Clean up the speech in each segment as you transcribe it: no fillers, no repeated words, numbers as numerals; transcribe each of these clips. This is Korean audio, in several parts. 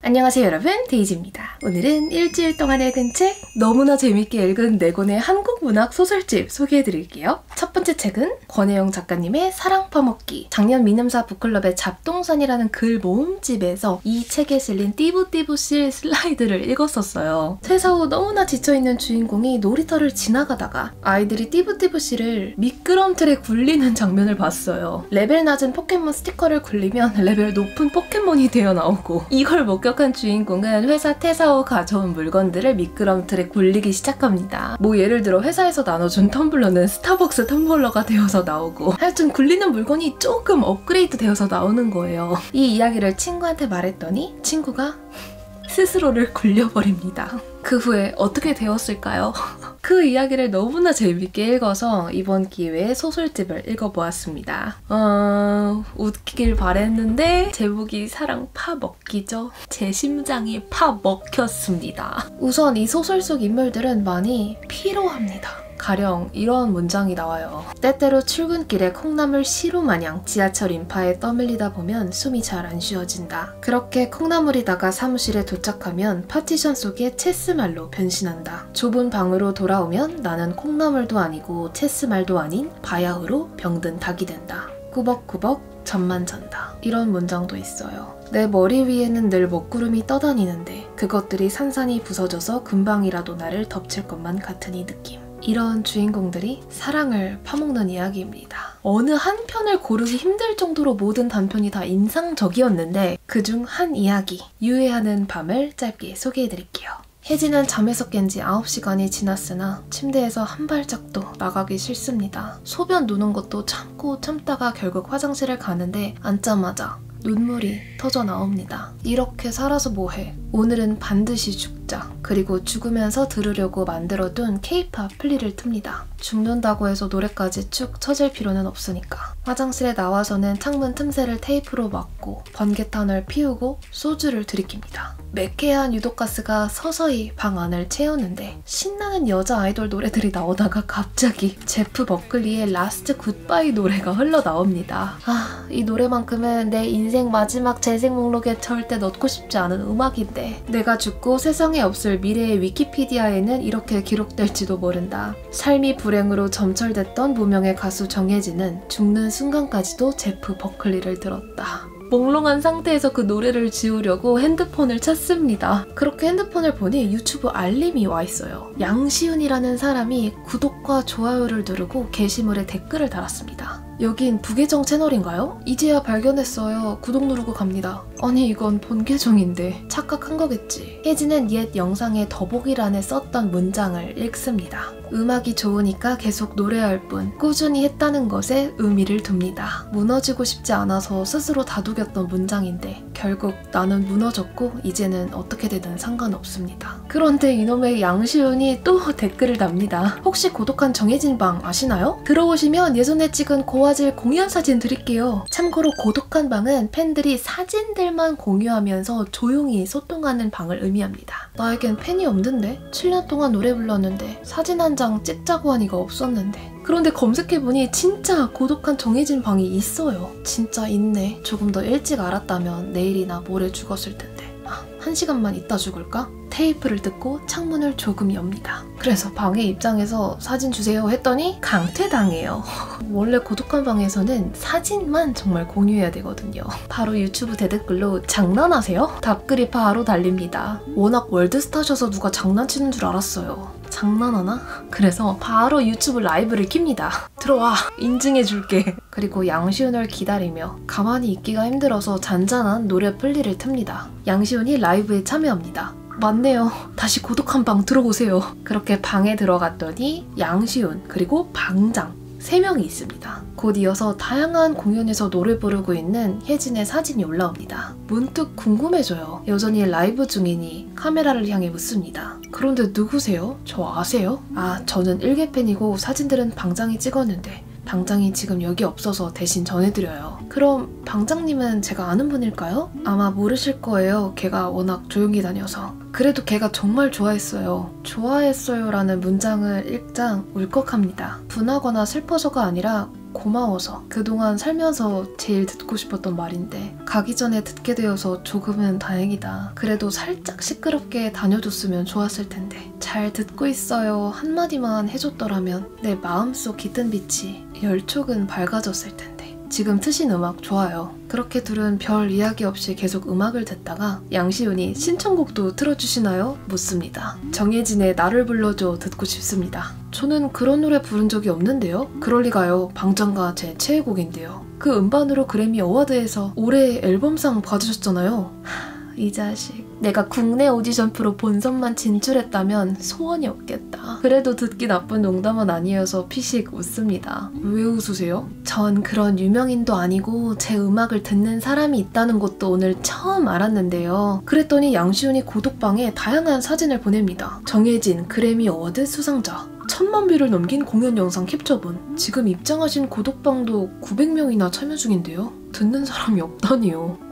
안녕하세요 여러분, 데이지입니다. 오늘은 일주일 동안 읽은 책, 너무나 재밌게 읽은 4권의 한국 문학 소설집 소개해드릴게요. 첫 번째 책은 권혜영 작가님의 사랑 퍼먹기. 작년 미남사 북클럽의 잡동산이라는 글 모음집에서 이 책에 실린 띠부띠부실 슬라이드를 읽었었어요. 퇴사 후 너무나 지쳐있는 주인공이 놀이터를 지나가다가 아이들이 띠부띠부실을 미끄럼틀에 굴리는 장면을 봤어요. 레벨 낮은 포켓몬 스티커를 굴리면 레벨 높은 포켓몬이 되어 나오고, 이걸 목격한 주인공은 회사 퇴사 후 가져온 물건들을 미끄럼틀에 굴리기 시작합니다. 뭐 예를 들어 회사에서 나눠준 텀블러는 스타벅스 텀블러가 되어서 나오고, 하여튼 굴리는 물건이 조금 업그레이드 되어서 나오는 거예요. 이 이야기를 친구한테 말했더니 친구가 스스로를 굴려버립니다. 그 후에 어떻게 되었을까요? 그 이야기를 너무나 재밌게 읽어서 이번 기회에 소설집을 읽어보았습니다. 웃기길 바랬는데 제목이 사랑 파먹기죠. 제 심장이 파먹혔습니다. 우선 이 소설 속 인물들은 많이 피로합니다. 가령 이런 문장이 나와요. 때때로 출근길에 콩나물 시루 마냥 지하철 인파에 떠밀리다 보면 숨이 잘 안 쉬어진다. 그렇게 콩나물이다가 사무실에 도착하면 파티션 속에 체스말로 변신한다. 좁은 방으로 돌아오면 나는 콩나물도 아니고 체스말도 아닌 바야흐로 병든 닭이 된다. 꾸벅꾸벅 잠만 잔다. 이런 문장도 있어요. 내 머리 위에는 늘 먹구름이 떠다니는데 그것들이 산산이 부서져서 금방이라도 나를 덮칠 것만 같은 이 느낌. 이런 주인공들이 사랑을 파먹는 이야기입니다. 어느 한 편을 고르기 힘들 정도로 모든 단편이 다 인상적이었는데 그중 한 이야기, 유해하는 밤을 짧게 소개해드릴게요. 혜진은 잠에서 깬 지 9시간이 지났으나 침대에서 한 발짝도 나가기 싫습니다. 소변 누는 것도 참고 참다가 결국 화장실을 가는데 앉자마자 눈물이 터져 나옵니다. 이렇게 살아서 뭐해? 오늘은 반드시 죽자. 그리고 죽으면서 들으려고 만들어둔 케이팝 플리를 틉니다. 죽는다고 해서 노래까지 축 처질 필요는 없으니까. 화장실에 나와서는 창문 틈새를 테이프로 막고 번개탄을 피우고 소주를 들이킵니다. 매캐한 유독가스가 서서히 방 안을 채우는데 신나는 여자 아이돌 노래들이 나오다가 갑자기 제프 버클리의 라스트 굿바이 노래가 흘러나옵니다. 이 노래만큼은 내 인생 마지막 재생 목록에 절대 넣고 싶지 않은 음악인데, 내가 죽고 세상에 없을 미래의 위키피디아에는 이렇게 기록될지도 모른다. 삶이 불행으로 점철됐던 무명의 가수 정혜진은 죽는 순간까지도 제프 버클리를 들었다. 몽롱한 상태에서 그 노래를 지우려고 핸드폰을 찾습니다. 그렇게 핸드폰을 보니 유튜브 알림이 와 있어요. 양시은이라는 사람이 구독과 좋아요를 누르고 게시물에 댓글을 달았습니다. 여긴 부계정 채널인가요? 이제야 발견했어요. 구독 누르고 갑니다. 아니 이건 본 계정인데 착각한 거겠지. 혜진은 옛 영상의 더보기란에 썼던 문장을 읽습니다. 음악이 좋으니까 계속 노래할 뿐 꾸준히 했다는 것에 의미를 둡니다. 무너지고 싶지 않아서 스스로 다독였던 문장인데 결국 나는 무너졌고 이제는 어떻게 되든 상관없습니다. 그런데 이놈의 양시은이 또 댓글을 답니다. 혹시 고독한 정혜진 방 아시나요? 들어오시면 예전에 찍은 고화질 공연 사진 드릴게요. 참고로 고독한 방은 팬들이 사진들만 공유하면서 조용히 소통하는 방을 의미합니다. 나에겐 팬이 없는데? 7년 동안 노래 불렀는데 사진 한 장 찍자고 하니까 없었는데. 그런데 검색해보니 진짜 고독한 정해진 방이 있어요. 진짜 있네. 조금 더 일찍 알았다면 내일이나 모레 죽었을 텐데. 1시간만 있다 죽을까? 테이프를 뜯고 창문을 조금 엽니다. 그래서 방에 입장해서 사진 주세요 했더니 강퇴당해요. 원래 고독한 방에서는 사진만 정말 공유해야 되거든요. 바로 유튜브 대댓글로 장난하세요? 답글이 바로 달립니다. 워낙 월드스타셔서 누가 장난치는 줄 알았어요. 장난하나? 그래서 바로 유튜브 라이브를 킵니다. 들어와! 인증해줄게. 그리고 양시은을 기다리며 가만히 있기가 힘들어서 잔잔한 노래 플리를 틉니다. 양시은이 라이브에 참여합니다. 맞네요. 다시 고독한 방 들어오세요. 그렇게 방에 들어갔더니 양시은 그리고 방장 3명이 있습니다. 곧 이어서 다양한 공연에서 노래 부르고 있는 혜진의 사진이 올라옵니다. 문득 궁금해져요. 여전히 라이브 중이니 카메라를 향해 묻습니다. 그런데 누구세요? 저 아세요? 저는 일개팬이고 사진들은 방장이 찍었는데 방장이 지금 여기 없어서 대신 전해드려요. 그럼 방장님은 제가 아는 분일까요? 아마 모르실 거예요. 걔가 워낙 조용히 다녀서. 그래도 걔가 정말 좋아했어요. 좋아했어요 라는 문장을 읽자 울컥합니다. 분하거나 슬퍼서가 아니라 고마워서 그동안 살면서 제일 듣고 싶었던 말인데 가기 전에 듣게 되어서 조금은 다행이다. 그래도 살짝 시끄럽게 다녀줬으면 좋았을 텐데 잘 듣고 있어요 한마디만 해줬더라면 내 마음속 깃든 빛이 열촉은 밝아졌을 텐데. 지금 트신 음악 좋아요. 그렇게 둘은 별 이야기 없이 계속 음악을 듣다가 양시훈이 신청곡도 틀어주시나요? 묻습니다. 정예진의 나를 불러줘 듣고 싶습니다. 저는 그런 노래 부른 적이 없는데요? 그럴리가요. 방장가 제 최애곡인데요. 그 음반으로 그래미 어워드에서 올해 앨범상 받으셨잖아요. 이 자식. 내가 국내 오디션 프로 본선만 진출했다면 소원이 없겠다. 그래도 듣기 나쁜 농담은 아니어서 피식 웃습니다. 왜 웃으세요? 전 그런 유명인도 아니고 제 음악을 듣는 사람이 있다는 것도 오늘 처음 알았는데요. 그랬더니 양시훈이 고독방에 다양한 사진을 보냅니다. 정예진 그래미 어워드 수상자. 1000만 뷰를 넘긴 공연 영상 캡처본. 지금 입장하신 고독방도 900명이나 참여 중인데요. 듣는 사람이 없다니요.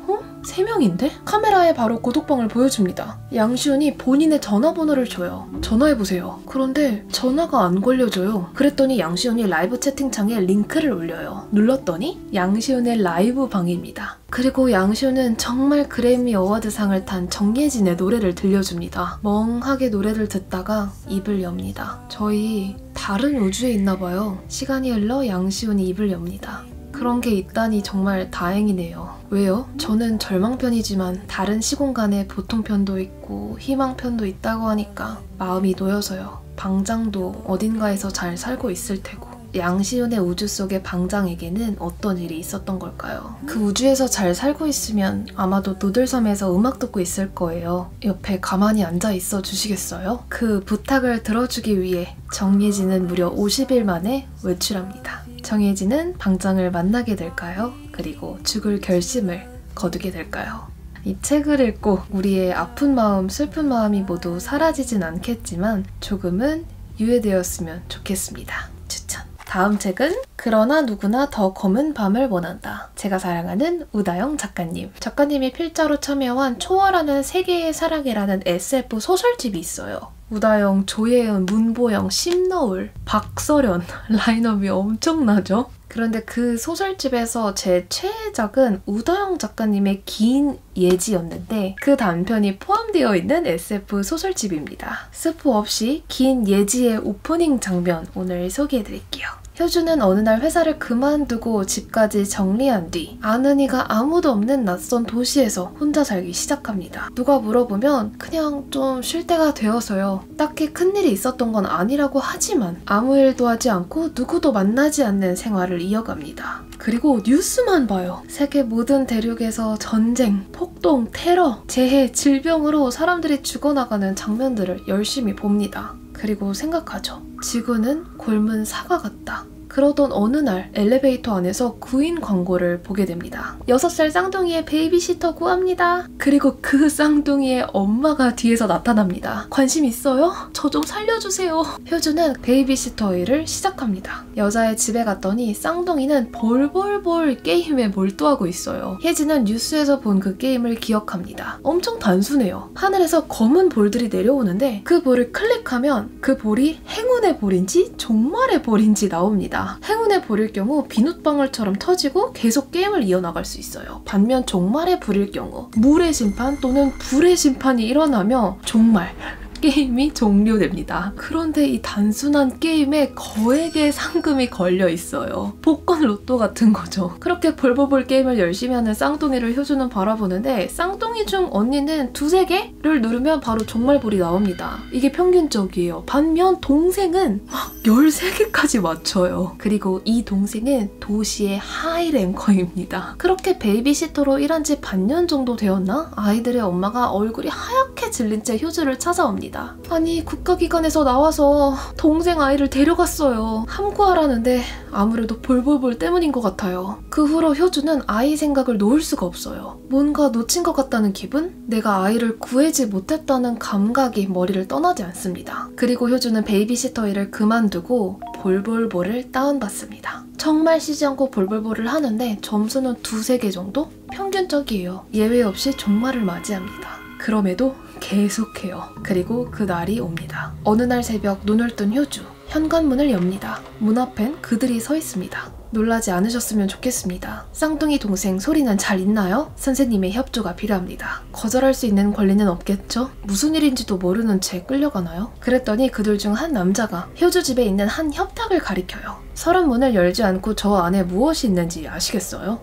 3명인데? 카메라에 바로 고독방을 보여줍니다. 양시훈이 본인의 전화번호를 줘요. 전화해보세요. 그런데 전화가 안 걸려져요. 그랬더니 양시훈이 라이브 채팅창에 링크를 올려요. 눌렀더니 양시훈의 라이브 방입니다. 그리고 양시훈은 정말 그래미 어워드상을 탄 정예진의 노래를 들려줍니다. 멍하게 노래를 듣다가 입을 엽니다. 저희 다른 우주에 있나봐요. 시간이 흘러 양시훈이 입을 엽니다. 그런 게 있다니 정말 다행이네요. 왜요? 저는 절망편이지만 다른 시공간에 보통편도 있고 희망편도 있다고 하니까 마음이 놓여서요. 방장도 어딘가에서 잘 살고 있을 테고 양시훈의 우주 속의 방장에게는 어떤 일이 있었던 걸까요? 그 우주에서 잘 살고 있으면 아마도 노들섬에서 음악 듣고 있을 거예요. 옆에 가만히 앉아 있어 주시겠어요? 그 부탁을 들어주기 위해 정예진은 무려 50일 만에 외출합니다. 정예진은 방장을 만나게 될까요? 그리고 죽을 결심을 거두게 될까요? 이 책을 읽고 우리의 아픈 마음, 슬픈 마음이 모두 사라지진 않겠지만 조금은 유예되었으면 좋겠습니다. 추천! 다음 책은 그러나 누구나 더 검은 밤을 원한다. 제가 사랑하는 우다영 작가님. 작가님이 필자로 참여한 초월하는 세계의 사랑이라는 SF 소설집이 있어요. 우다영, 조예은, 문보영, 심너울, 박서련 라인업이 엄청나죠? 그런데 그 소설집에서 제 최애작은 우다영 작가님의 긴 예지였는데 그 단편이 포함되어 있는 SF 소설집입니다. 스포 없이 긴 예지의 오프닝 장면 오늘 소개해드릴게요. 효주는 어느 날 회사를 그만두고 집까지 정리한 뒤 아는 이가 아무도 없는 낯선 도시에서 혼자 살기 시작합니다. 누가 물어보면 그냥 좀 쉴 때가 되어서요. 딱히 큰일이 있었던 건 아니라고 하지만 아무 일도 하지 않고 누구도 만나지 않는 생활을 이어갑니다. 그리고 뉴스만 봐요. 세계 모든 대륙에서 전쟁, 폭동, 테러, 재해, 질병으로 사람들이 죽어나가는 장면들을 열심히 봅니다. 그리고 생각하죠. 지구는 곪은 사과 같다. 그러던 어느 날 엘리베이터 안에서 구인 광고를 보게 됩니다. 6살 쌍둥이의 베이비시터 구합니다. 그리고 그 쌍둥이의 엄마가 뒤에서 나타납니다. 관심 있어요? 저 좀 살려주세요. 효주는 베이비시터 일을 시작합니다. 여자의 집에 갔더니 쌍둥이는 볼볼볼 게임에 몰두하고 있어요. 혜진은 뉴스에서 본 그 게임을 기억합니다. 엄청 단순해요. 하늘에서 검은 볼들이 내려오는데 그 볼을 클릭하면 그 볼이 행운의 볼인지 종말의 볼인지 나옵니다. 행운의 볼일 경우 비눗방울처럼 터지고 계속 게임을 이어나갈 수 있어요. 반면 종말의 불일 경우 물의 심판 또는 불의 심판이 일어나며 종말 게임이 종료됩니다. 그런데 이 단순한 게임에 거액의 상금이 걸려 있어요. 복권 로또 같은 거죠. 그렇게 볼볼볼 게임을 열심히 하는 쌍둥이를 효주는 바라보는데 쌍둥이 중 언니는 2-3개를 누르면 바로 종말볼이 나옵니다. 이게 평균적이에요. 반면 동생은 막 13개까지 맞춰요. 그리고 이 동생은 도시의 하이랭커입니다. 그렇게 베이비시터로 일한 지 반년 정도 되었나? 아이들의 엄마가 얼굴이 하얗게 질린 채 효주를 찾아옵니다. 아니 국가기관에서 나와서 동생 아이를 데려갔어요. 함구하라는데 아무래도 볼볼볼 때문인 것 같아요. 그 후로 효주는 아이 생각을 놓을 수가 없어요. 뭔가 놓친 것 같다는 기분? 내가 아이를 구하지 못했다는 감각이 머리를 떠나지 않습니다. 그리고 효주는 베이비시터 일을 그만두고 볼볼볼을 다운받습니다. 정말 쉬지 않고 볼볼볼을 하는데 점수는 2-3개 정도? 평균적이에요. 예외 없이 종말을 맞이합니다. 그럼에도 계속해요. 그리고 그 날이 옵니다. 어느 날 새벽 눈을 뜬 효주. 현관문을 엽니다. 문 앞엔 그들이 서 있습니다. 놀라지 않으셨으면 좋겠습니다. 쌍둥이 동생 소리는 잘 있나요? 선생님의 협조가 필요합니다. 거절할 수 있는 권리는 없겠죠? 무슨 일인지도 모르는 채 끌려가나요? 그랬더니 그들 중 한 남자가 효주 집에 있는 한 협탁을 가리켜요. 서랍 문을 열지 않고 저 안에 무엇이 있는지 아시겠어요?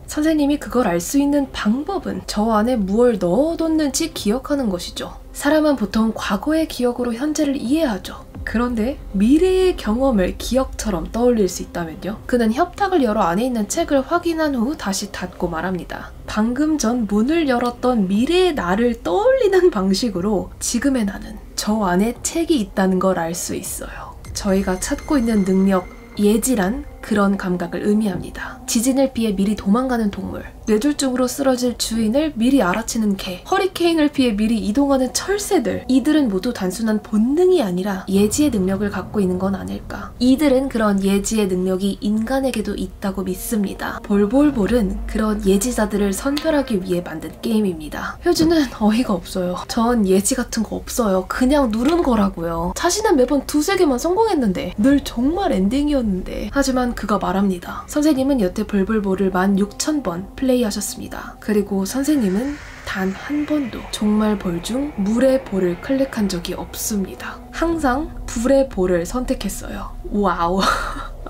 선생님이 그걸 알 수 있는 방법은 저 안에 무엇을 넣어뒀는지 기억하는 것이죠. 사람은 보통 과거의 기억으로 현재를 이해하죠. 그런데 미래의 경험을 기억처럼 떠올릴 수 있다면요? 그는 협탁을 열어 안에 있는 책을 확인한 후 다시 닫고 말합니다. 방금 전 문을 열었던 미래의 나를 떠올리는 방식으로 지금의 나는 저 안에 책이 있다는 걸 알 수 있어요. 저희가 찾고 있는 능력, 예지란 그런 감각을 의미합니다. 지진을 피해 미리 도망가는 동물, 뇌졸중으로 쓰러질 주인을 미리 알아채는 개, 허리케인을 피해 미리 이동하는 철새들, 이들은 모두 단순한 본능이 아니라 예지의 능력을 갖고 있는 건 아닐까. 이들은 그런 예지의 능력이 인간에게도 있다고 믿습니다. 볼볼볼은 그런 예지자들을 선별하기 위해 만든 게임입니다. 효주는 어이가 없어요. 전 예지 같은 거 없어요. 그냥 누른 거라고요. 자신은 매번 두세 개만 성공했는데 늘 정말 엔딩이었는데. 하지만 그가 말합니다. 선생님은 여태 볼볼볼을 16,000번 플레이하셨습니다. 그리고 선생님은 단 한 번도 종말 볼 중 물의 볼을 클릭한 적이 없습니다. 항상 불의 볼을 선택했어요. 와우.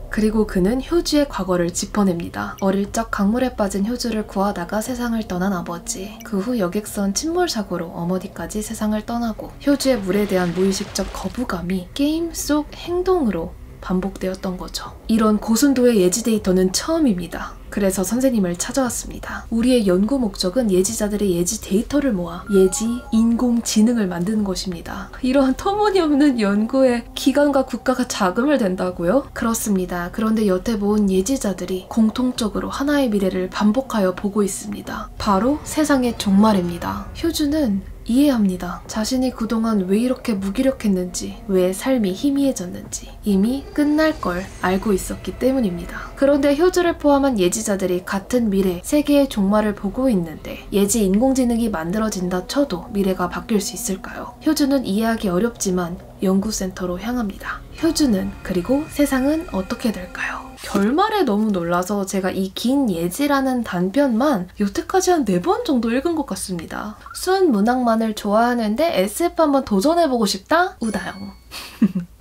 그리고 그는 효주의 과거를 짚어냅니다. 어릴 적 강물에 빠진 효주를 구하다가 세상을 떠난 아버지. 그 후 여객선 침몰 사고로 어머니까지 세상을 떠나고 효주의 물에 대한 무의식적 거부감이 게임 속 행동으로 반복되었던 거죠. 이런 고순도의 예지 데이터는 처음입니다. 그래서 선생님을 찾아왔습니다. 우리의 연구 목적은 예지자들의 예지 데이터를 모아 예지 인공지능을 만드는 것입니다. 이런 터무니없는 연구에 기관과 국가가 자금을 댄다고요? 그렇습니다. 그런데 여태 모은 예지자들이 공통적으로 하나의 미래를 반복하여 보고 있습니다. 바로 세상의 종말입니다. 효주는 이해합니다. 자신이 그동안 왜 이렇게 무기력했는지, 왜 삶이 희미해졌는지 이미 끝날 걸 알고 있었기 때문입니다. 그런데 효주를 포함한 예지자들이 같은 미래, 세계의 종말을 보고 있는데 예지 인공지능이 만들어진다 쳐도 미래가 바뀔 수 있을까요? 효주는 이해하기 어렵지만 연구센터로 향합니다. 효주는 그리고 세상은 어떻게 될까요? 결말에 너무 놀라서 제가 이 긴 예지라는 단편만 여태까지 한 4번 정도 읽은 것 같습니다. 순 문학만을 좋아하는데 SF 한번 도전해보고 싶다? 우다영.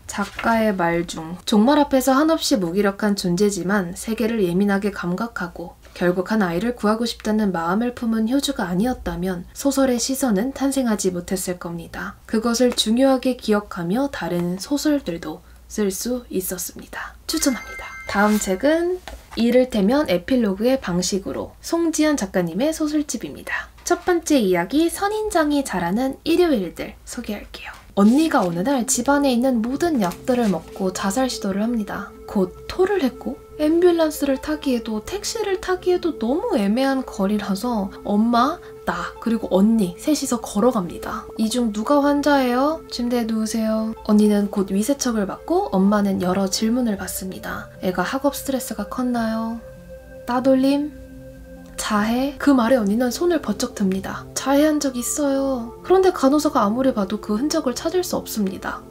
작가의 말 중 종말 앞에서 한없이 무기력한 존재지만 세계를 예민하게 감각하고 결국 한 아이를 구하고 싶다는 마음을 품은 효주가 아니었다면 소설의 시선은 탄생하지 못했을 겁니다. 그것을 중요하게 기억하며 다른 소설들도 쓸 수 있었습니다. 추천합니다. 다음 책은 이를테면 에필로그의 방식으로 송지연 작가님의 소설집입니다. 첫 번째 이야기 선인장이 잘하는 일요일들 소개할게요. 언니가 어느 날 집안에 있는 모든 약들을 먹고 자살 시도를 합니다. 곧 토를 했고 앰뷸런스를 타기에도 택시를 타기에도 너무 애매한 거리라서 엄마, 나, 그리고 언니 셋이서 걸어갑니다. 이 중 누가 환자예요? 침대에 누우세요. 언니는 곧 위세척을 받고 엄마는 여러 질문을 받습니다. 애가 학업 스트레스가 컸나요? 따돌림? 자해? 그 말에 언니는 손을 번쩍 듭니다. 자해한 적 있어요. 그런데 간호사가 아무리 봐도 그 흔적을 찾을 수 없습니다.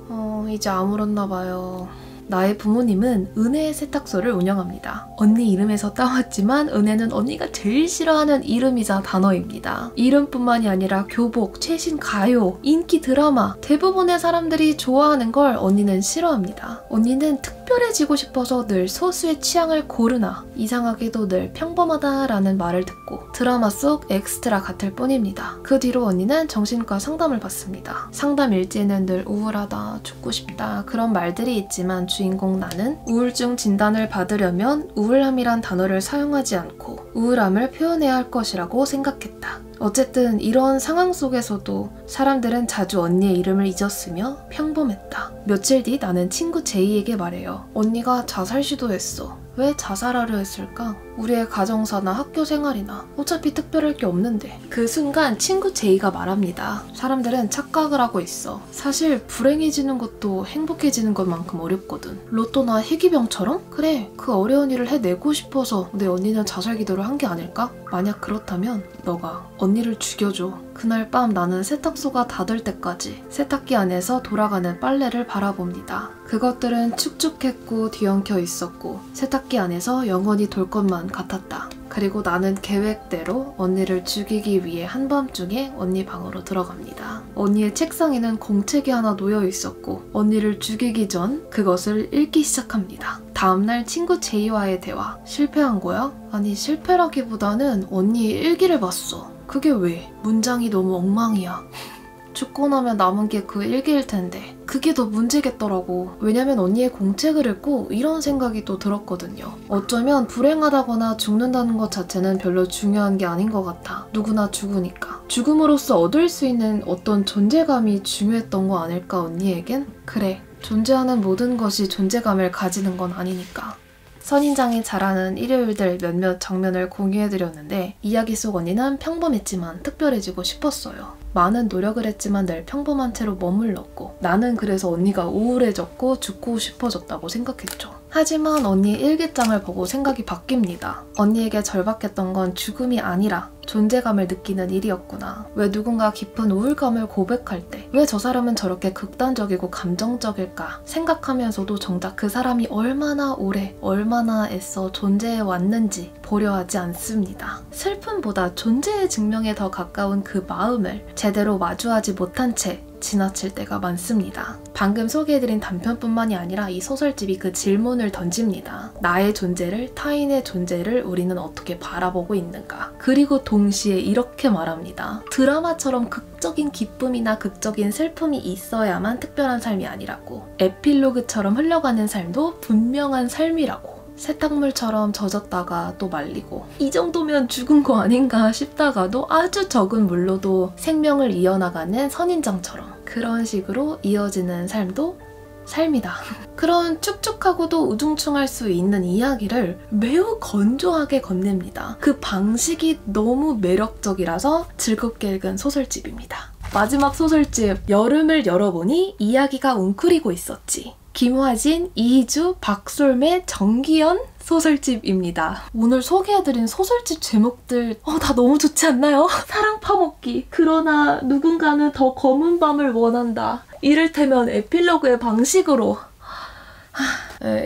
이제 아물었나 봐요. 나의 부모님은 은혜의 세탁소를 운영합니다. 언니 이름에서 따왔지만 은혜는 언니가 제일 싫어하는 이름이자 단어입니다. 이름뿐만이 아니라 교복, 최신 가요, 인기 드라마, 대부분의 사람들이 좋아하는 걸 언니는 싫어합니다. 언니는 특별해지고 싶어서 늘 소수의 취향을 고르나 이상하게도 늘 평범하다라는 말을 듣고 드라마 속 엑스트라 같을 뿐입니다. 그 뒤로 언니는 정신과 상담을 받습니다. 상담 일지에는 늘 우울하다, 죽고 싶다 그런 말들이 있지만 주인공 나는 우울증 진단을 받으려면 우울함이란 단어를 사용하지 않고 우울함을 표현해야 할 것이라고 생각했다. 어쨌든 이런 상황 속에서도 사람들은 자주 언니의 이름을 잊었으며 평범했다. 며칠 뒤 나는 친구 제이에게 말해요. 언니가 자살 시도했어. 왜 자살하려 했을까? 우리의 가정사나 학교 생활이나 어차피 특별할 게 없는데. 그 순간 친구 제이가 말합니다. 사람들은 착각을 하고 있어. 사실 불행해지는 것도 행복해지는 것만큼 어렵거든. 로또나 희귀병처럼? 그래, 그 어려운 일을 해내고 싶어서 내 언니는 자살 기도를 한 게 아닐까? 만약 그렇다면 너가 언니를 죽여줘. 그날 밤 나는 세탁소가 닫을 때까지 세탁기 안에서 돌아가는 빨래를 바라봅니다. 그것들은 축축했고 뒤엉켜 있었고 세탁기 안에서 영원히 돌 것만 같았다. 그리고 나는 계획대로 언니를 죽이기 위해 한밤중에 언니 방으로 들어갑니다. 언니의 책상에는 공책이 하나 놓여 있었고 언니를 죽이기 전 그것을 읽기 시작합니다. 다음날 친구 제이와의 대화. 실패한 거야? 아니 실패라기보다는 언니 일기를 봤어. 그게 왜? 문장이 너무 엉망이야. 죽고 나면 남은 게 그 일기일 텐데 그게 더 문제겠더라고. 왜냐면 언니의 공책을 읽고 이런 생각이 또 들었거든요. 어쩌면 불행하다거나 죽는다는 것 자체는 별로 중요한 게 아닌 것 같아. 누구나 죽으니까. 죽음으로써 얻을 수 있는 어떤 존재감이 중요했던 거 아닐까 언니에겐? 그래, 존재하는 모든 것이 존재감을 가지는 건 아니니까. 선인장이 잘하는 일요일들 몇몇 장면을 공유해드렸는데 이야기 속 언니는 평범했지만 특별해지고 싶었어요. 많은 노력을 했지만 늘 평범한 채로 머물렀고 나는 그래서 언니가 우울해졌고 죽고 싶어졌다고 생각했죠. 하지만 언니 일기장을 보고 생각이 바뀝니다. 언니에게 절박했던 건 죽음이 아니라 존재감을 느끼는 일이었구나. 왜 누군가 깊은 우울감을 고백할 때 왜 저 사람은 저렇게 극단적이고 감정적일까 생각하면서도 정작 그 사람이 얼마나 오래 얼마나 애써 존재해 왔는지 보려 하지 않습니다. 슬픔보다 존재의 증명에 더 가까운 그 마음을 제대로 마주하지 못한 채 지나칠 때가 많습니다. 방금 소개해드린 단편뿐만이 아니라 이 소설집이 그 질문을 던집니다. 나의 존재를, 타인의 존재를 우리는 어떻게 바라보고 있는가? 그리고 동시에 이렇게 말합니다. 드라마처럼 극적인 기쁨이나 극적인 슬픔이 있어야만 특별한 삶이 아니라고. 에필로그처럼 흘러가는 삶도 분명한 삶이라고. 세탁물처럼 젖었다가 또 말리고 이 정도면 죽은 거 아닌가 싶다가도 아주 적은 물로도 생명을 이어나가는 선인장처럼 그런 식으로 이어지는 삶도 삶이다. 그런 축축하고도 우중충할 수 있는 이야기를 매우 건조하게 건넵니다. 그 방식이 너무 매력적이라서 즐겁게 읽은 소설집입니다. 마지막 소설집 여름을 열어보니 이야기가 웅크리고 있었지. 김화진, 이희주, 박솔매, 정기현 소설집입니다. 오늘 소개해드린 소설집 제목들 다 너무 좋지 않나요? 사랑 파먹기, 그러나 누군가는 더 검은 밤을 원한다. 이를테면 에필로그의 방식으로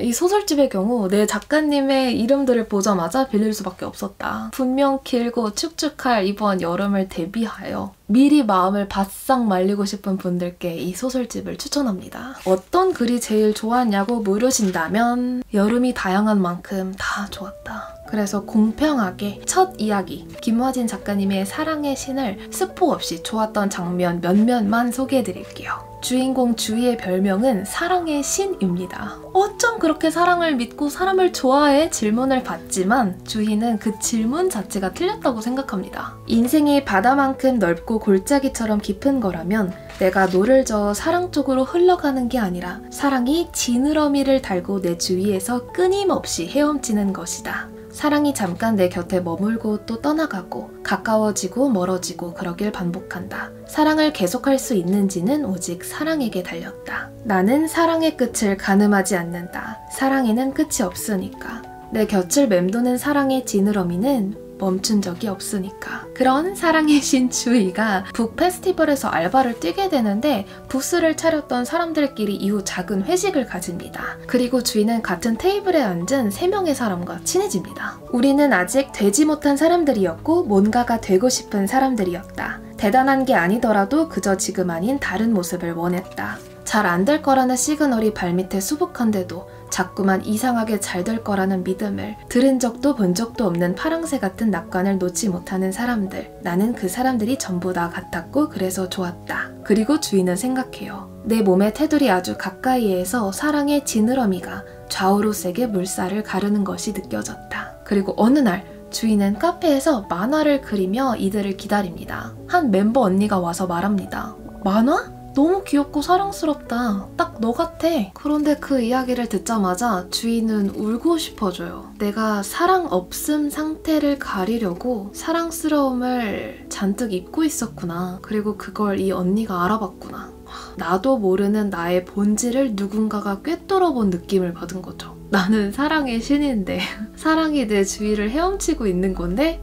이 소설집의 경우 내 작가님의 이름들을 보자마자 빌릴 수밖에 없었다. 분명 길고 축축할 이번 여름을 대비하여 미리 마음을 바싹 말리고 싶은 분들께 이 소설집을 추천합니다. 어떤 글이 제일 좋았냐고 물으신다면 여름이 다양한 만큼 다 좋았다. 그래서 공평하게 첫 이야기 김화진 작가님의 사랑의 신을 스포 없이 좋았던 장면 몇몇만 소개해드릴게요. 주인공 주희의 별명은 사랑의 신입니다. 어쩜 그렇게 사랑을 믿고 사람을 좋아해? 질문을 받지만 주희는 그 질문 자체가 틀렸다고 생각합니다. 인생이 바다만큼 넓고 골짜기처럼 깊은 거라면 내가 노를 저어 사랑 쪽으로 흘러가는 게 아니라 사랑이 지느러미를 달고 내 주위에서 끊임없이 헤엄치는 것이다. 사랑이 잠깐 내 곁에 머물고 또 떠나가고 가까워지고 멀어지고 그러길 반복한다. 사랑을 계속할 수 있는지는 오직 사랑에게 달렸다. 나는 사랑의 끝을 가늠하지 않는다. 사랑에는 끝이 없으니까. 내 곁을 맴도는 사랑의 지느러미는 멈춘 적이 없으니까. 그런 사랑의 신 주희가 북 페스티벌에서 알바를 뛰게 되는데 부스를 차렸던 사람들끼리 이후 작은 회식을 가집니다. 그리고 주희는 같은 테이블에 앉은 3명의 사람과 친해집니다. 우리는 아직 되지 못한 사람들이었고 뭔가가 되고 싶은 사람들이었다. 대단한 게 아니더라도 그저 지금 아닌 다른 모습을 원했다. 잘 안 될 거라는 시그널이 발밑에 수북한데도 자꾸만 이상하게 잘 될 거라는 믿음을, 들은 적도 본 적도 없는 파랑새 같은 낙관을 놓지 못하는 사람들. 나는 그 사람들이 전부 다 같았고 그래서 좋았다. 그리고 주희는 생각해요. 내 몸의 테두리 아주 가까이에서 사랑의 지느러미가 좌우로 세게 물살을 가르는 것이 느껴졌다. 그리고 어느 날 주희는 카페에서 만화를 그리며 이들을 기다립니다. 한 멤버 언니가 와서 말합니다. 만화? 너무 귀엽고 사랑스럽다. 딱 너 같아. 그런데 그 이야기를 듣자마자 주희는 울고 싶어져요. 내가 사랑 없음 상태를 가리려고 사랑스러움을 잔뜩 입고 있었구나. 그리고 그걸 이 언니가 알아봤구나. 나도 모르는 나의 본질을 누군가가 꿰뚫어 본 느낌을 받은 거죠. 나는 사랑의 신인데 사랑이 내 주위를 헤엄치고 있는 건데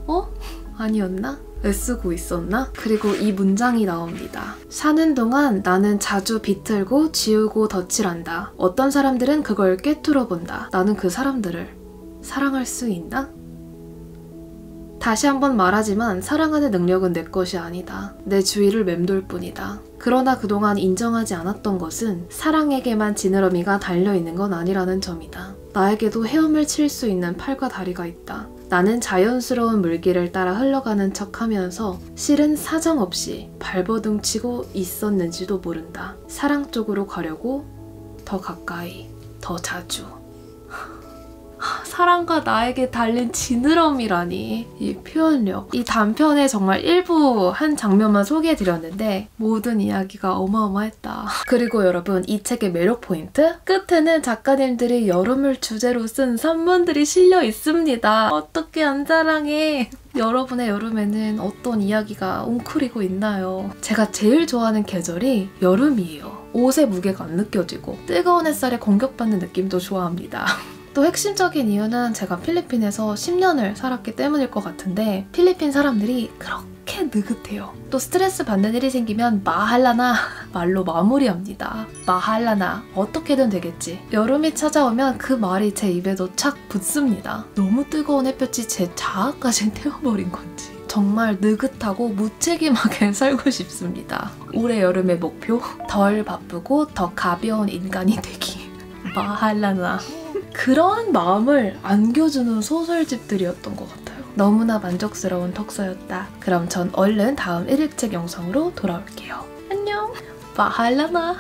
아니었나? 애쓰고 있었나? 그리고 이 문장이 나옵니다. 사는 동안 나는 자주 비틀고 지우고 덧칠한다. 어떤 사람들은 그걸 꿰뚫어 본다. 나는 그 사람들을 사랑할 수 있나? 다시 한번 말하지만 사랑하는 능력은 내 것이 아니다. 내 주위를 맴돌 뿐이다. 그러나 그동안 인정하지 않았던 것은 사랑에게만 지느러미가 달려있는 건 아니라는 점이다. 나에게도 헤엄을 칠 수 있는 팔과 다리가 있다. 나는 자연스러운 물길을 따라 흘러가는 척하면서 실은 사정없이 발버둥치고 있었는지도 모른다. 사랑 쪽으로 가려고 더 가까이, 더 자주. 사랑과 나에게 달린 지느러미라니. 이 표현력. 이 단편의 정말 일부 한 장면만 소개해드렸는데 모든 이야기가 어마어마했다. 그리고 여러분, 이 책의 매력 포인트? 끝에는 작가님들이 여름을 주제로 쓴 산문들이 실려 있습니다. 어떻게 안 사랑해? 여러분의 여름에는 어떤 이야기가 웅크리고 있나요? 제가 제일 좋아하는 계절이 여름이에요. 옷의 무게가 안 느껴지고 뜨거운 햇살에 공격받는 느낌도 좋아합니다. 또 핵심적인 이유는 제가 필리핀에서 10년을 살았기 때문일 것 같은데 필리핀 사람들이 그렇게 느긋해요. 또 스트레스 받는 일이 생기면 마할라나 말로 마무리합니다. 마할라나 어떻게든 되겠지. 여름이 찾아오면 그 말이 제 입에도 착 붙습니다. 너무 뜨거운 햇볕이 제 자아까지 태워버린 건지. 정말 느긋하고 무책임하게 살고 싶습니다. 올해 여름의 목표? 덜 바쁘고 더 가벼운 인간이 되기. 마할라나. 그런 마음을 안겨주는 소설집들이었던 것 같아요. 너무나 만족스러운 독서였다. 그럼 전 얼른 다음 1일책 영상으로 돌아올게요. 안녕! 마할라나!